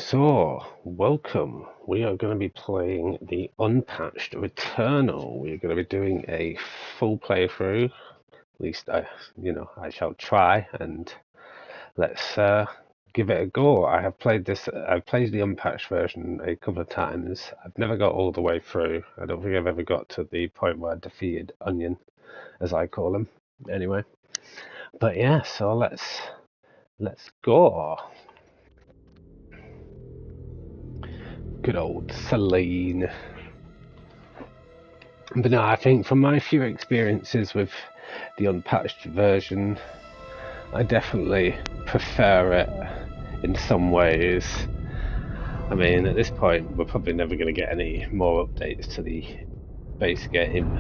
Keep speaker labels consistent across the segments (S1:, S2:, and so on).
S1: So, welcome. We are going to be playing the Unpatched Returnal. We're going to be doing a full playthrough. At least I shall try, and let's give it a go. I've played the Unpatched version a couple of times. I've never got all the way through. I don't think I've ever got to the point where I defeated Onion, as I call him. Anyway, but yeah, so let's go. Good old Celine. But no, I think from my few experiences with the Unpatched version, I definitely prefer it in some ways. I mean, at this point, we're probably never going to get any more updates to the base game.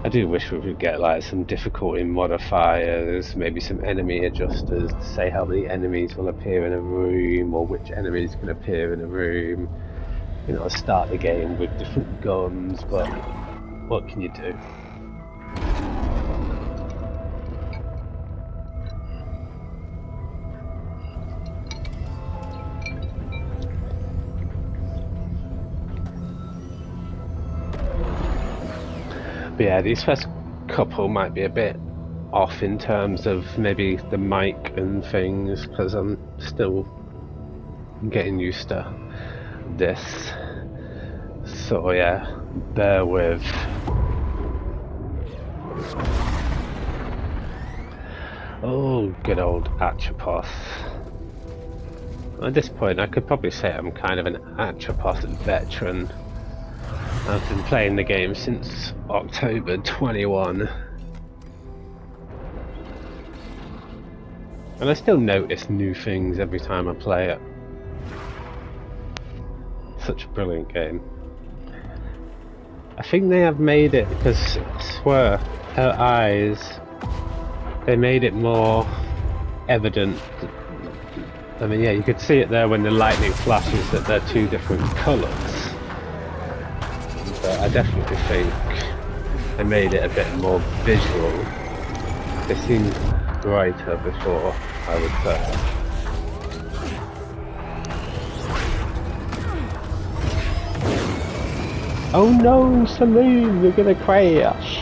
S1: I do wish we would get like some difficulty modifiers, maybe some enemy adjusters to say how many enemies will appear in a room or which enemies can appear in a room. You know, start the game with different guns, but what can you do? But yeah, these first couple might be a bit off in terms of maybe the mic and things, because I'm still getting used to this. So yeah, bear with. Oh, good old Atropos. At this point, I could probably say I'm kind of an Atropos veteran. I've been playing the game since October 21. And I still notice new things every time I play it. Such a brilliant game. I think they have made it, because I swear, her eyes, they made it more evident. I mean, yeah, you could see it there when the lightning flashes that they're two different colours. But I definitely think they made it a bit more visual. They seemed brighter before, I would say. Oh no, Celine, we're gonna crash!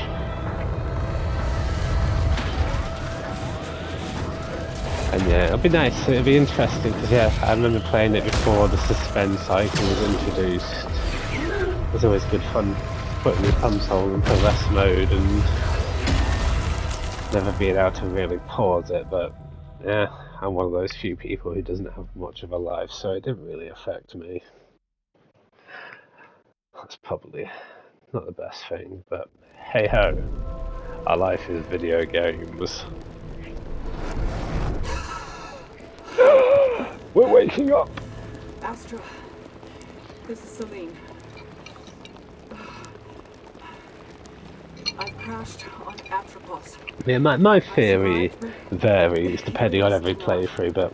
S1: And yeah, it'll be nice, it'll be interesting, because yeah, I remember playing it before the suspense icon was introduced. It was always good fun putting the console into rest mode and never being able to really pause it, but yeah, I'm one of those few people who doesn't have much of a life, so it didn't really affect me. That's probably not the best thing, but hey ho, our life is video games. We're waking up!
S2: Astra, this is Celine. I've crashed on Atropos.
S1: Yeah, my theory varies depending on every playthrough, but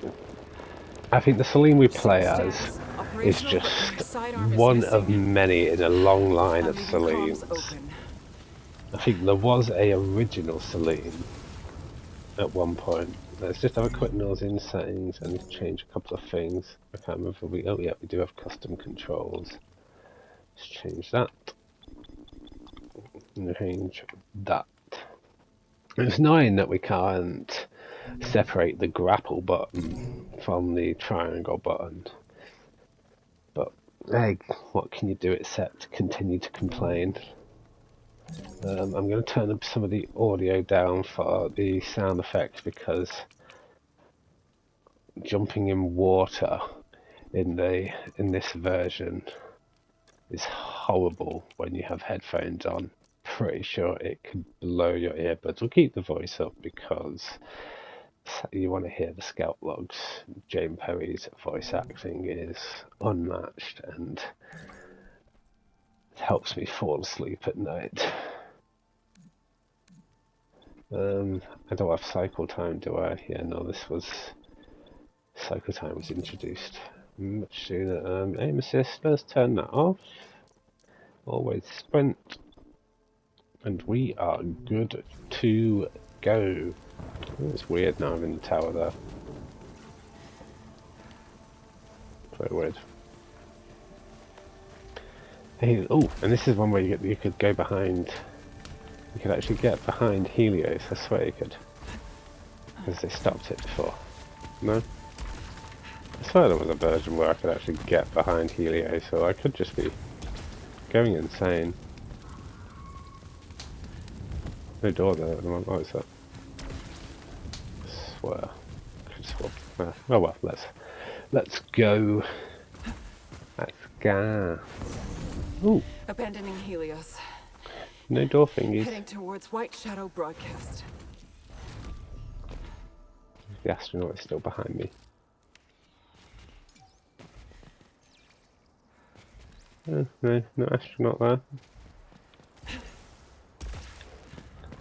S1: I think the Celine we play as is just one of many in a long line of Celines. I think there was a original Celine at one point. Let's just have a quick nose in settings and change a couple of things. I can't remember if we... Oh yeah, we do have custom controls. Let's change that. And change that. It's annoying that we can't separate the grapple button from the triangle button. But hey, what can you do except continue to complain? I'm going to turn up some of the audio down for the sound effects, because jumping in water in this version is horrible when you have headphones on. Pretty sure it could blow your earbuds. We'll keep the voice up because you want to hear the scout logs. Jane Perry's voice acting is unmatched and it helps me fall asleep at night. I don't have cycle time, do I? Yeah, no, cycle time was introduced much sooner. Aim assist, let's turn that off. Always sprint. And we are good to go. Oh, it's weird now I'm in the tower there. Very weird. Hey, oh, and this is one where you could go behind. You could actually get behind Helios. I swear you could, because they stopped it before. No. I swear there was a version where I could actually get behind Helios, so I could just be going insane. No door there at the moment. Oh, it's that. I swear. Oh well, let's go. Let's go. Ooh.
S2: Abandoning Helios.
S1: No door thingies.
S2: Heading towards White Shadow Broadcast.
S1: The astronaut is still behind me. No astronaut there.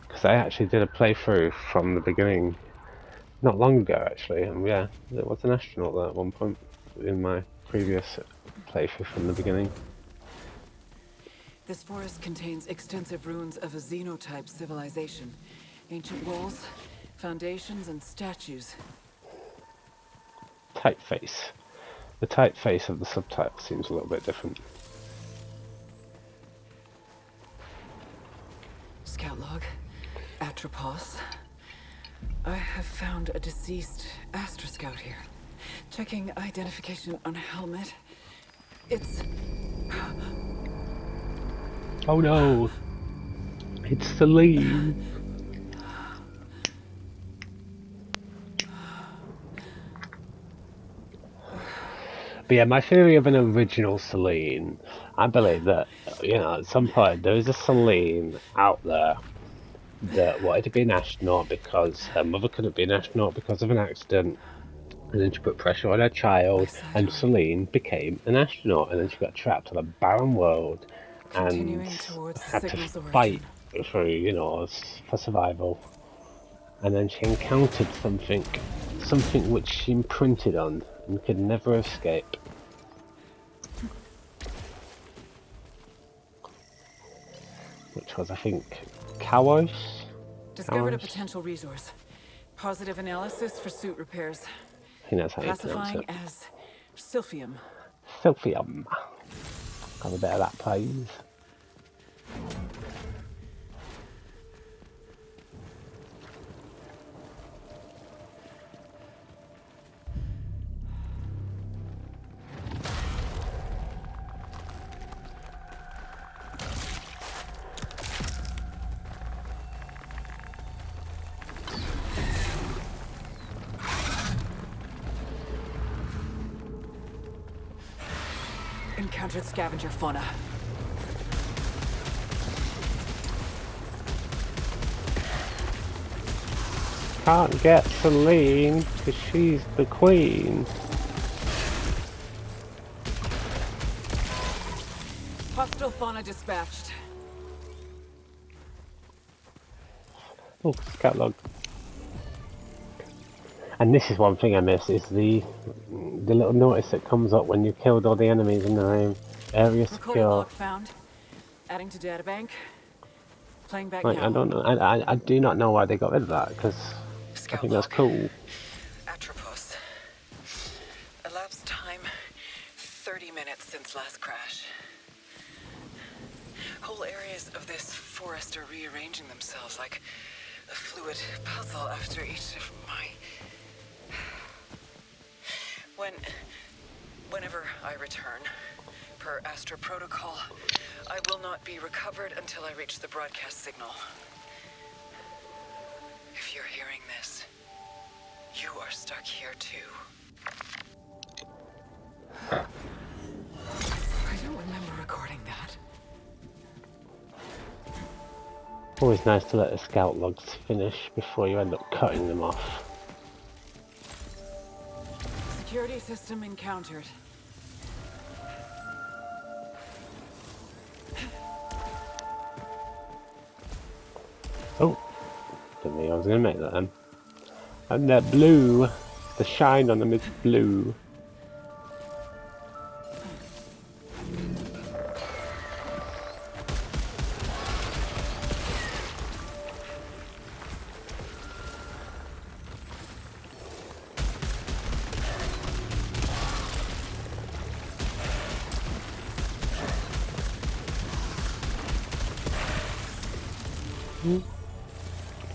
S1: Because I actually did a playthrough from the beginning, not long ago actually, and yeah, there was an astronaut there at one point in my previous playthrough from the beginning.
S2: This forest contains extensive ruins of a xenotype civilization. Ancient walls, foundations, and statues.
S1: Typeface. The typeface of the subtitle seems a little bit different.
S2: Scout log. Atropos. I have found a deceased Astra Scout here. Checking identification on helmet. It's...
S1: Oh no! It's Celine! But yeah, my theory of an original Celine, I believe that, you know, at some point there is a Celine out there that wanted to be an astronaut because her mother couldn't be an astronaut because of an accident, and then she put pressure on her child, and Celine became an astronaut, and then she got trapped on a barren world and had to fight for, you know, for survival. And then she encountered something which she imprinted on and could never escape. Which was, I think, Kalos?
S2: Discovered a potential resource. Positive analysis for suit repairs.
S1: I think that's how you pronounce
S2: Pacifying
S1: it.
S2: as Silphium.
S1: Silphium. Have a bit of that, please.
S2: Encountered scavenger fauna.
S1: Can't get Celine because she's the queen.
S2: Hostile fauna dispatched.
S1: Oh, scout log. And this is one thing I miss, is the little notice that comes up when you've killed all the enemies in the room. Area
S2: Recorded
S1: secure.
S2: log found. Adding to databank. Playing back
S1: Like,
S2: now.
S1: I don't know. I do not know why they got rid of that, because I think that's cool.
S2: Atropos. Elapsed time 30 minutes since last crash. Whole areas of this forest are rearranging themselves like a fluid puzzle after each of my... Whenever I return, per Astra protocol, I will not be recovered until I reach the broadcast signal. If you're hearing this, you are stuck here too. I don't remember recording that.
S1: Always nice to let the scout logs finish before you end up cutting them off.
S2: Security system encountered.
S1: Oh, didn't think I was going to make that then. And they're blue. The shine on them is blue.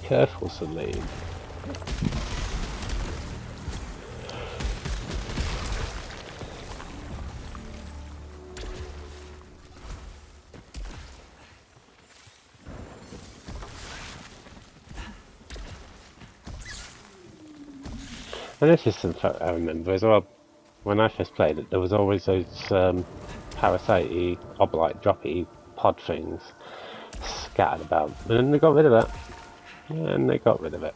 S1: Careful, Celine. And this is something I remember as well. When I first played it, there was always those parasite-y, oblite, droppy pod things scattered about. And then they got rid of that. And they got rid of it.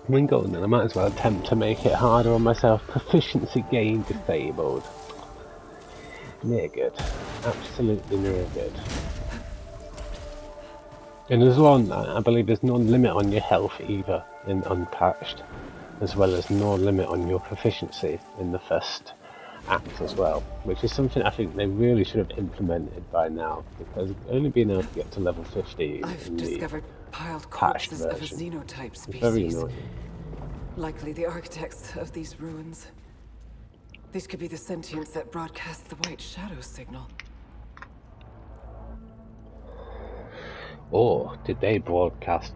S1: When going then, I might as well attempt to make it harder on myself. Proficiency gain disabled. Near good. Absolutely near good. And as well, I believe there's no limit on your health either in Unpatched, as well as no limit on your proficiency in the first act as well, which is something I think they really should have implemented by now, because only being able to get to level 15
S2: I've
S1: in the
S2: discovered piled
S1: patched
S2: corpses of a
S1: version
S2: xenotype
S1: is very
S2: species.
S1: annoying.
S2: Likely the architects of these ruins. These could be the sentients that broadcast the white shadow signal.
S1: Or did they broadcast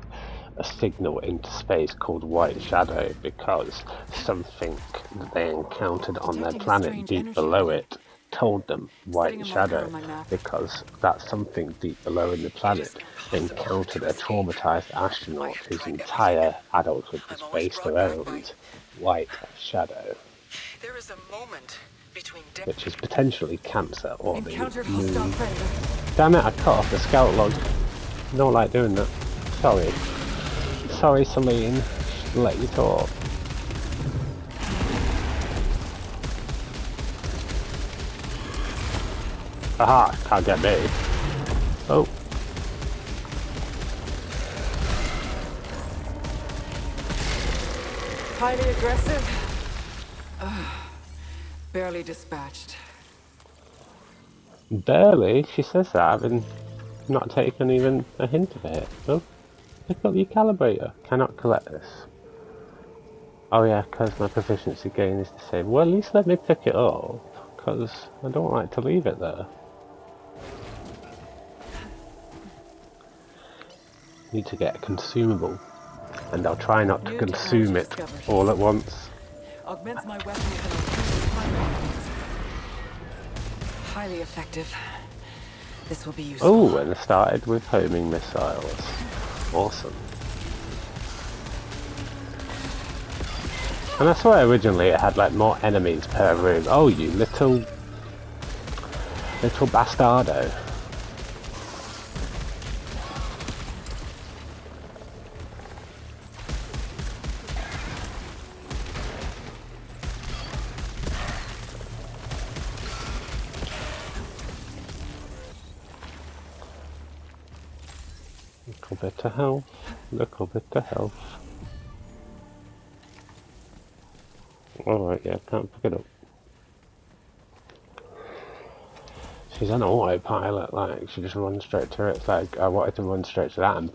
S1: a signal into space called White Shadow because something that they encountered on their
S2: Detecting a
S1: planet
S2: strange
S1: deep
S2: energy
S1: below
S2: field.
S1: it told them
S2: Setting
S1: White
S2: a marker
S1: Shadow
S2: on my map.
S1: because that something deep below in the
S3: It is
S1: planet
S3: impossible
S1: encountered
S3: to
S1: a
S3: escape.
S1: traumatized
S3: I
S1: astronaut
S3: have
S1: whose
S3: tried everything.
S1: entire adulthood was
S3: I'm always
S1: based
S3: brought back by...
S1: around White Shadow,
S3: There is a moment between death...
S1: which is potentially Cancer or the
S2: Encountered hostile
S1: moon.
S2: predator.
S1: Damn it, I cut off the scout log. Don't like doing that. Sorry. Sorry, Celine. Should let you talk. Aha! Can't get me. Oh.
S2: Highly aggressive. Barely dispatched.
S1: Barely? She says that, having not taken even a hint of it. Oh. Pick up your calibrator. Cannot collect this. Oh yeah, because my proficiency gain is the same. Well, at least let me pick it up, because I don't like to leave it there. Need to get a consumable, and I'll try not to
S2: New
S1: consume
S2: technology
S1: it
S2: discovered.
S1: all at once.
S2: Augments my weapon with an alternative primary weapons. Highly effective. This will be useful.
S1: Oh, and I started with homing missiles. Awesome. And I swear originally it had like more enemies per room. Oh, you little bastardo. Little bit of health, little bit of health. Alright, yeah, can't pick it up. She's on autopilot, like, she just runs straight to it. It's like, I wanted to run straight to that and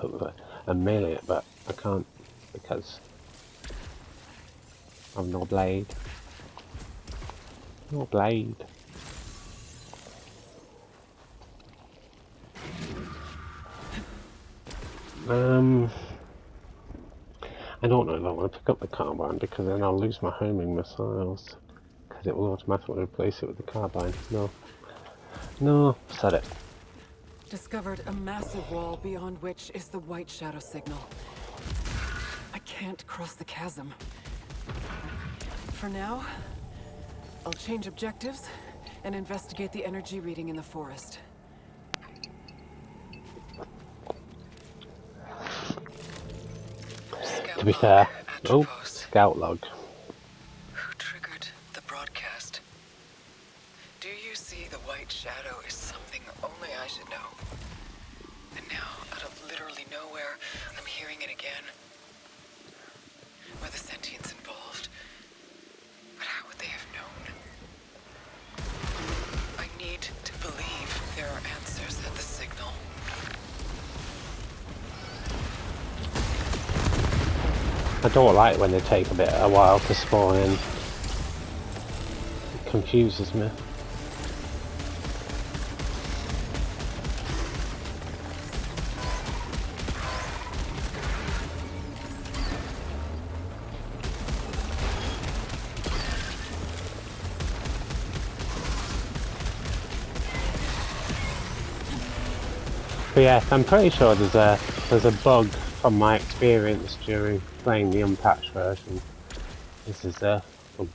S1: and melee it, but I can't, because I've no blade. No blade. I don't know if I want to pick up the carbine, because then I'll lose my homing missiles. Because it will automatically replace it with the carbine. No. No, said it.
S2: Discovered a massive wall beyond which is the white shadow signal. I can't cross the chasm. For now, I'll change objectives and investigate the energy reading in the forest.
S1: To be fair, oh, scout log.
S3: Who triggered the broadcast? Do you see the white shadow is something only I should know? And now, out of literally nowhere, I'm hearing it again. Were the sentients involved? But how would they have known? I need to believe there are answers at the signal.
S1: I don't like when they take a while to spawn in. confuses me. But yeah, I'm pretty sure there's a bug from my experience during playing the unpatched version. This is a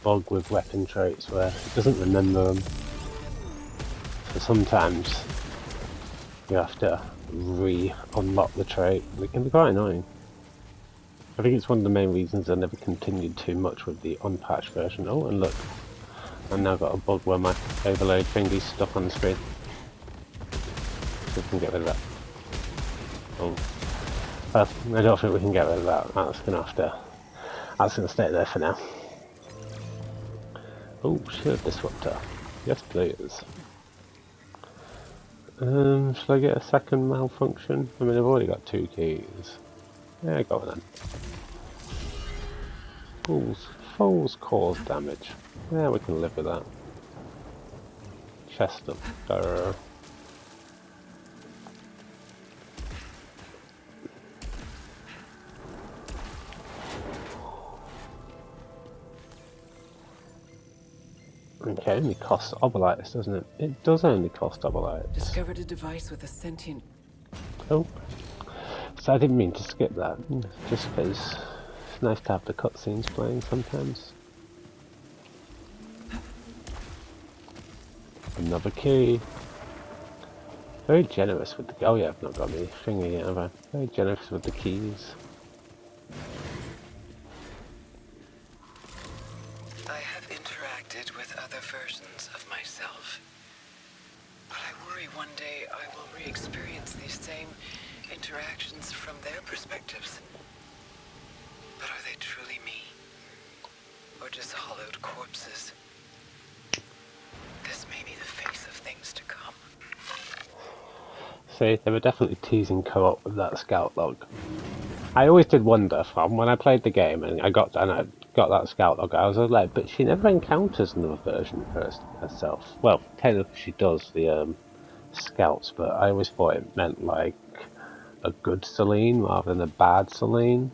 S1: bug with weapon traits where it doesn't remember them. So sometimes you have to re-unlock the trait, and it can be quite annoying. I think it's one of the main reasons I never continued too much with the unpatched version. Oh, and look, I've now got a bug where my overload finger's stuck on the screen. So we can get rid of that. Oh, well, I don't think we can get rid of that. That's gonna stay there for now. Oh, shield disruptor. Yes, please. Shall I get a second malfunction? I mean, I've already got 2 keys. Yeah, go on then. Falls cause damage. Yeah, we can live with that. Chest up. Okay, it only costs obolites, doesn't it? It does only cost obolites.
S2: Discovered a device with a sentient...
S1: Oh. So I didn't mean to skip that, just because it's nice to have the cutscenes playing sometimes. Another key. Very generous with the... Oh yeah, I've not got my finger yet, have I? Very generous with the keys.
S3: I have interacted with other versions of myself. But I worry one day I will re-experience these same interactions from their perspectives. But are they truly me? Or just hollowed corpses? This may be the face of things to come.
S1: See, they were definitely teasing co-op with that scout log. I always did wonder from when I played the game and I got that scout log, I was like, but she never encounters another version of herself. Well, technically she does, the scouts, but I always thought it meant like a good Celine rather than a bad Celine.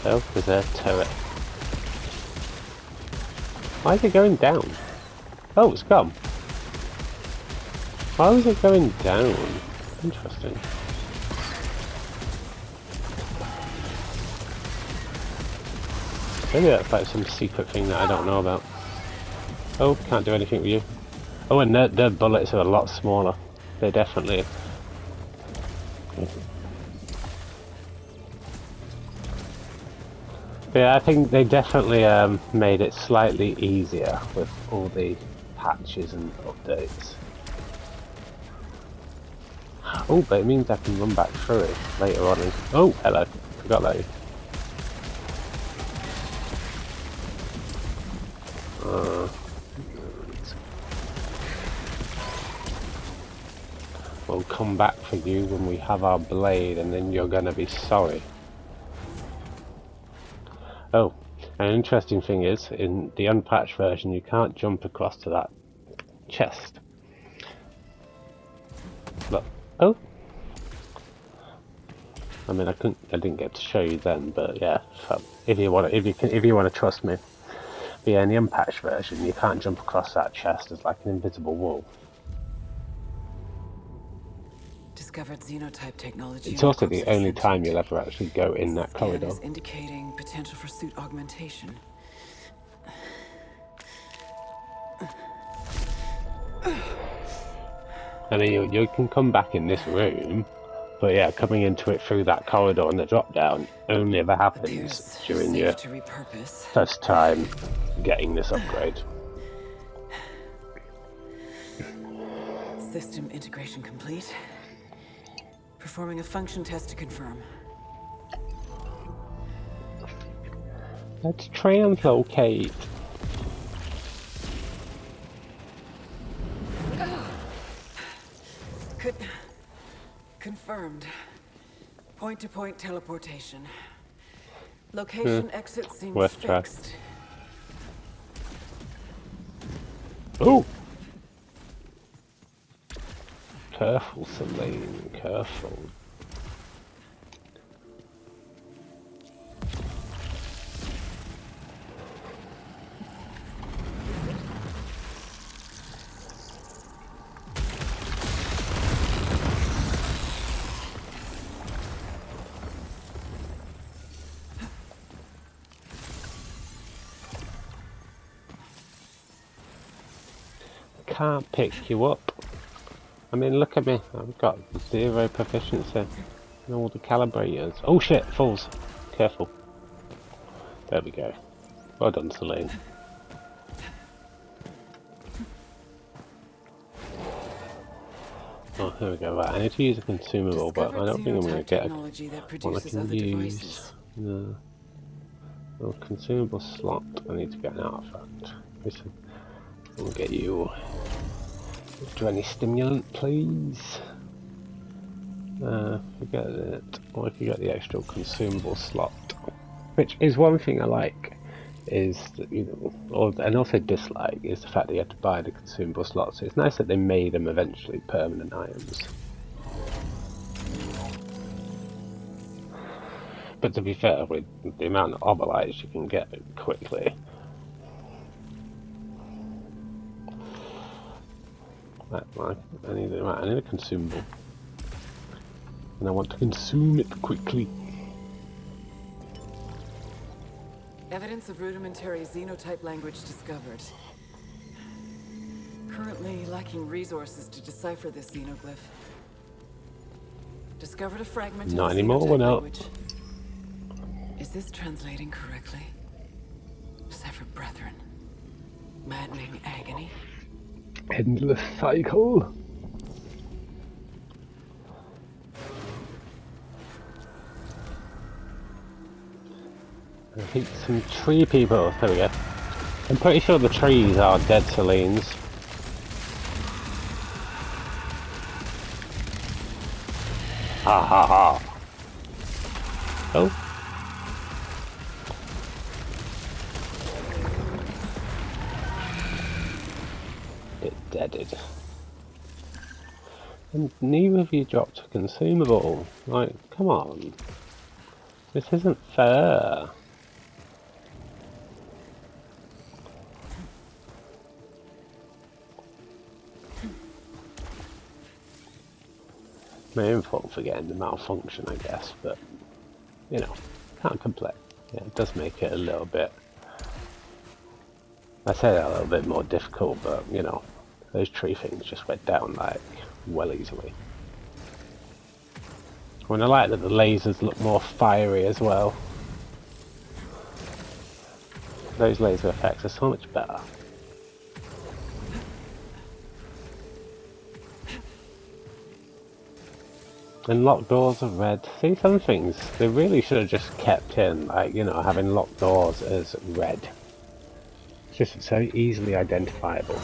S1: Oh, there's a turret. Why is it going down? Oh, it's gone. Why was it going down? Interesting. Maybe that's like some secret thing that I don't know about. Oh, can't do anything with you. Oh, and their bullets are a lot smaller. They definitely... Yeah, I think they definitely made it slightly easier with all the patches and updates. Oh, but it means I can run back through it later on. Oh, hello. Forgot that. We'll come back for you when we have our blade, and then you're gonna be sorry. Oh, an interesting thing is, in the unpatched version, you can't jump across to that chest. Look. Oh. I mean, I didn't get to show you then, but yeah. If you want to trust me. But yeah, in the unpatched version, you can't jump across that chest. It's like an invisible wall.
S2: Discovered xenotype technology.
S1: It's also the only time you'll ever actually go in that corridor.
S2: Is indicating potential for suit augmentation.
S1: I mean, you can come back in this room, but yeah, coming into it through that corridor and the drop down only ever happens during your first time getting this upgrade.
S2: System integration complete. Performing a function test to confirm.
S1: Let's translocate.
S2: Confirmed. Point-to-point teleportation. Location exit seems
S1: Worth a try.
S2: fixed.
S1: Oh! Careful, Celine, careful. Can't pick you up. I mean, look at me. I've got 0 proficiency in all the calibrators. Oh shit, falls. Careful. There we go. Well done, Celine. Oh, here we go. Right, I need to use a consumable, but I don't think I'm going to get
S2: technology that
S1: one I
S2: produces
S1: can
S2: other
S1: use.
S2: devices.
S1: No. Oh, consumable slot. I need to get an artifact. Listen, I'll get you. Do any stimulant, please? Forget it. Or I could get the extra consumable slot. Which is one thing I like, is that, you know, and also dislike, is the fact that you have to buy the consumable slots. So it's nice that they made them eventually permanent items. But to be fair, with the amount of obolites you can get quickly. Right, I need a consumable. And I want to consume it quickly.
S2: Evidence of rudimentary xenotype language discovered. Currently lacking resources to decipher this xenoglyph. Discovered a fragment
S1: Not
S2: of the
S1: anymore,
S2: xenotype
S1: we're not.
S2: language. Is this translating correctly? Severed brethren. Maddening agony.
S1: Endless cycle. I hate some tree people. There we go. I'm pretty sure the trees are dead Selines. Ha ha ha. Oh. It deaded. And neither of you dropped a consumable. Like, come on. This isn't fair. My own fault for getting the malfunction, I guess, but, you know, can't complain. Yeah, it does make it a little bit, I say that a little bit more difficult, but, you know, those tree things just went down, like, well easily. And I like that the lasers look more fiery as well. Those laser effects are so much better. And locked doors are red. See, some things they really should have just kept in, like, you know, having locked doors as red. It's just so easily identifiable.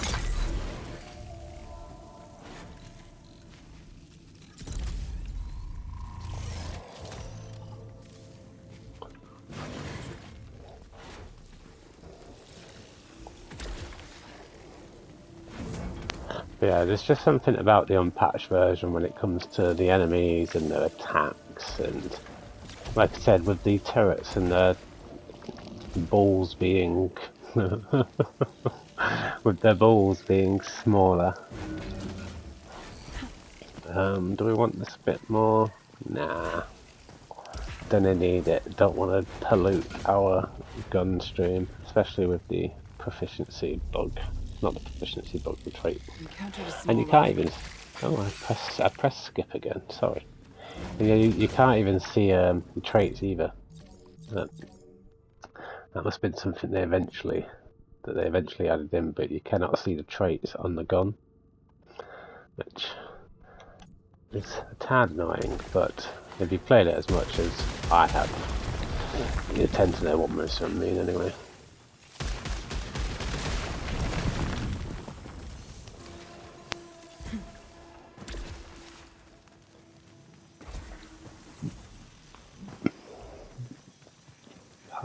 S1: Yeah, there's just something about the unpatched version when it comes to the enemies and their attacks, and like I said, with the turrets and the balls being with their balls being smaller. Do we want this a bit more? Nah. Don't need it. Don't want to pollute our gun stream, especially with the proficiency bug. Not the proficiency bug, the trait. And you can't even... Oh, I pressed skip again, sorry. You can't even see the traits either. That must have been something they eventually added in, but you cannot see the traits on the gun. Which is a tad annoying, but if you played it as much as I have, you tend to know what most of them mean anyway.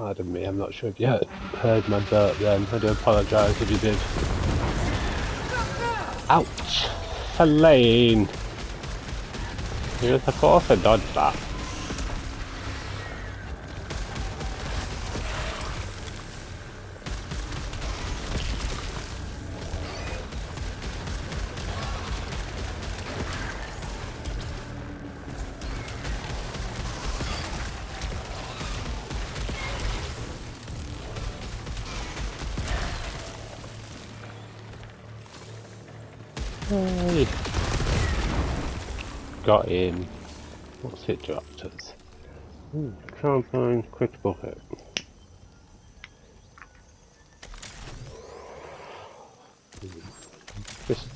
S1: Pardon me, I'm not sure if you heard my burp then. I do apologise if you did. Ouch! Elaine! Yes, of course I dodged that. Hey. Got him. What's it dropped us? Try and find critical hit. Just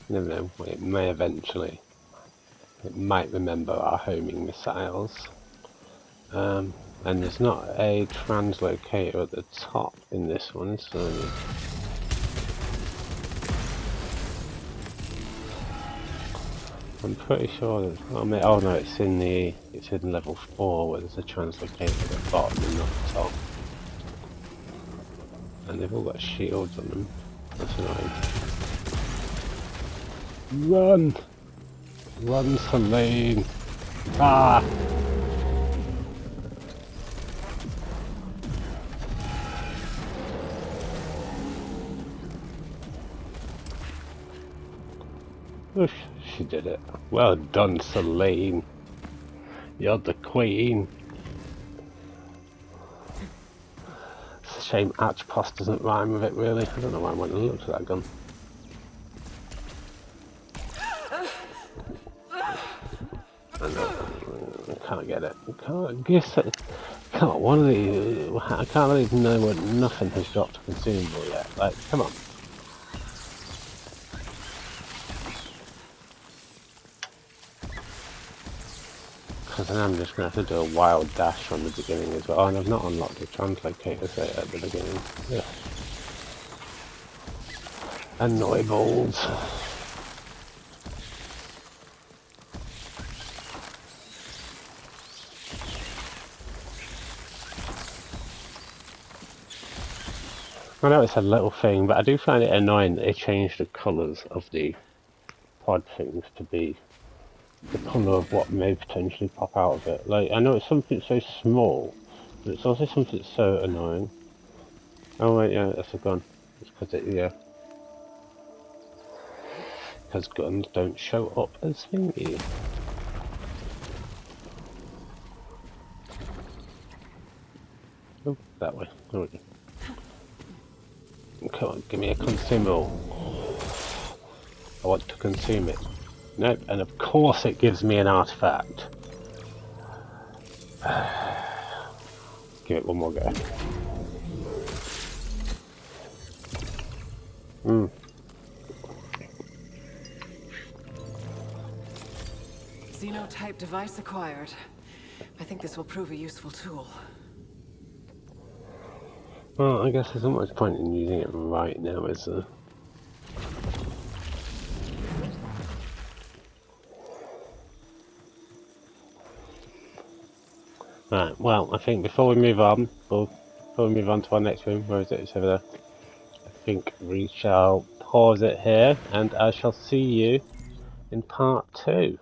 S1: never know. It may eventually. It might remember our homing missiles. And there's not a translocator at the top in this one, so. I'm pretty sure there's, oh no, it's in level 4 where there's a translocator at the bottom and not the top. And they've all got shields on them. That's annoying. Run! Run, Celine! Ah! Oof, she did it. Well done, Celine. You're the queen. It's a shame Atchpost doesn't rhyme with it, really. I don't know why I went and looked at that gun. I can't get it. I can't guess it. Can't one of these. I can't even know what nothing has dropped to consumable yet. Like, come on. Because then I'm just going to have to do a wild dash from the beginning as well. Oh, and I've not unlocked the translocator set at the beginning. Yeah. Annoy balls. I know it's a little thing, but I do find it annoying that they changed the colours of the pod things to be the colour of what may potentially pop out of it. Like, I know it's something so small, but it's also something so annoying. Oh wait, yeah, that's a gun. It's because it, yeah. Because guns don't show up as thingy. Oh, that way. There we go. Come on, give me a consumable. I want to consume it. Nope, and of course it gives me an artifact. Give it one more go.
S2: Xenotype device acquired. I think this will prove a useful tool.
S1: Well, I guess there's not much point in using it right now, is there? Right, well, I think before we move on, to our next room, where is it? It's over there. I think we shall pause it here, and I shall see you in part 2.